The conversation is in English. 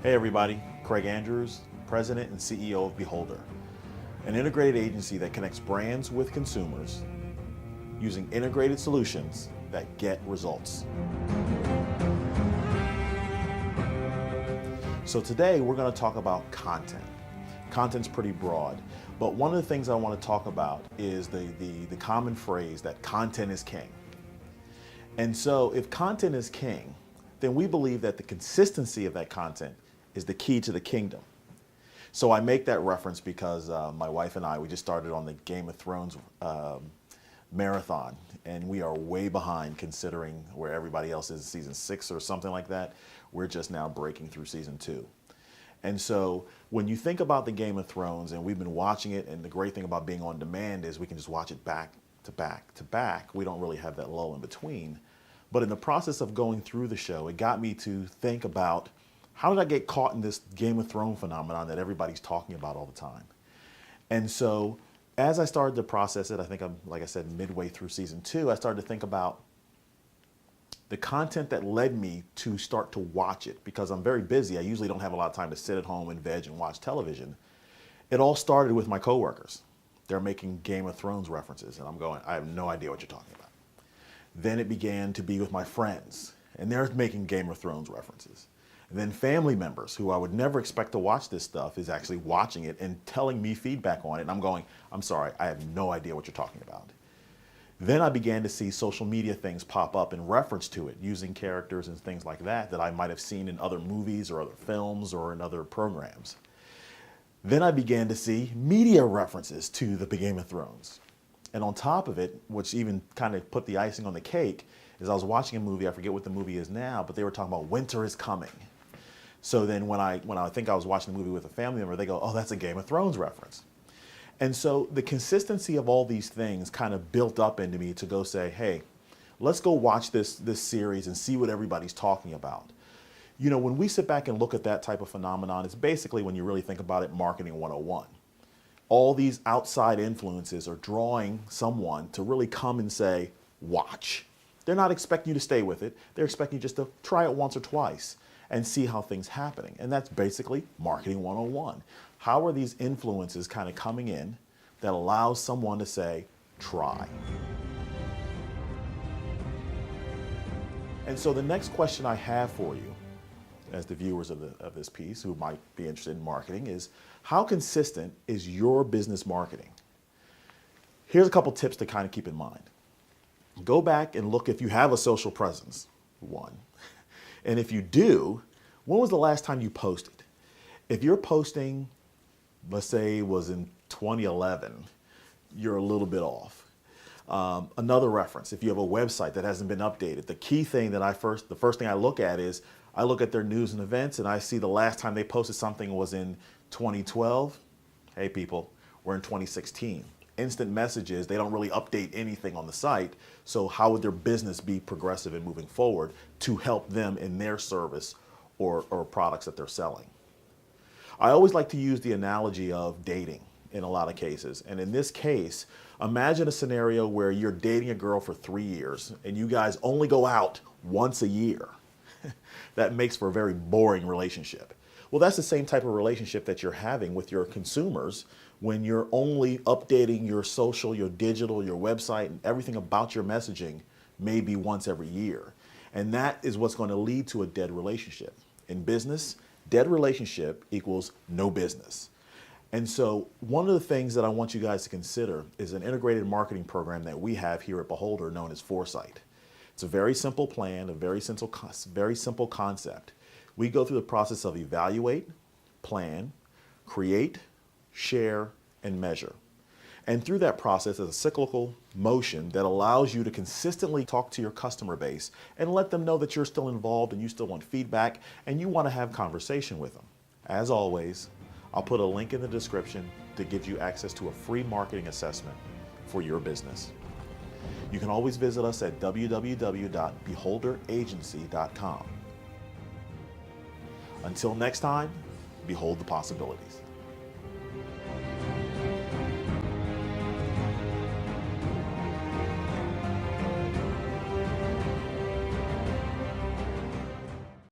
Hey everybody, Craig Andrews, President and CEO of Beholder, an integrated agency that connects brands with consumers using integrated solutions that get results. So today we're going to talk about content. Content's pretty broad, but one of the things I want to talk about is the common phrase that content is king. And so if content is king, then we believe that the consistency of that content is the key to the kingdom. So I make that reference because my wife and I, we just started on the Game of Thrones marathon, and we are way behind considering where everybody else is, season 6 or something like that. We're just now breaking through season 2. And so when you think about the Game of Thrones, and we've been watching it, and the great thing about being on demand is we can just watch it back to back to back. We don't really have that lull in between. But in the process of going through the show, it got me to think about, how did I get caught in this Game of Thrones phenomenon that everybody's talking about all the time? And so as I started to process it, I think I'm, like I said, midway through season 2, I started to think about the content that led me to start to watch it, because I'm very busy. I usually don't have a lot of time to sit at home and veg and watch television. It all started with my coworkers. They're making Game of Thrones references, and I'm going, I have no idea what you're talking about. Then it began to be with my friends, and they're making Game of Thrones references. And then family members who I would never expect to watch this stuff is actually watching it and telling me feedback on it. And I'm going, I'm sorry, I have no idea what you're talking about. Then I began to see social media things pop up in reference to it, using characters and things like that that I might have seen in other movies or other films or in other programs. Then I began to see media references to the Game of Thrones. And on top of it, which even kind of put the icing on the cake, is I was watching a movie, I forget what the movie is now, but they were talking about winter is coming. So then when I think I was watching the movie with a family member, they go, oh, that's a Game of Thrones reference. And so the consistency of all these things kind of built up into me to go say, hey, let's go watch this series and see what everybody's talking about. You know, when we sit back and look at that type of phenomenon, it's basically, when you really think about it, marketing 101. All these outside influences are drawing someone to really come and say, watch. They're not expecting you to stay with it. They're expecting you just to try it once or twice and see how things happening. And that's basically marketing 101. How are these influences kind of coming in that allows someone to say, try? And so the next question I have for you, as the viewers of this piece who might be interested in marketing, is how consistent is your business marketing? Here's a couple tips to kind of keep in mind. Go back and look if you have a social presence, one. And if you do, when was the last time you posted? If you're posting, let's say it was in 2011, you're a little bit off. Another reference, if you have a website that hasn't been updated, the key thing that the first thing I look at is, I look at their news and events, and I see the last time they posted something was in 2012. Hey people, we're in 2016. Instant messages, they don't really update anything on the site. So how would their business be progressive and moving forward to help them in their service or products that they're selling? I always like to use the analogy of dating in a lot of cases. And in this case, imagine a scenario where you're dating a girl for 3 years and you guys only go out once a year. That makes for a very boring relationship. Well, that's the same type of relationship that you're having with your consumers when you're only updating your social, your digital, your website, and everything about your messaging maybe once every year. And that is what's going to lead to a dead relationship. In business, dead relationship equals no business. And so one of the things that I want you guys to consider is an integrated marketing program that we have here at Beholder known as Foresight. It's a very simple plan, a very simple concept. We go through the process of evaluate, plan, create, share, and measure. And through that process is a cyclical motion that allows you to consistently talk to your customer base and let them know that you're still involved and you still want feedback and you want to have conversation with them. As always, I'll put a link in the description that gives you access to a free marketing assessment for your business. You can always visit us at www.beholderagency.com. Until next time, behold the possibilities.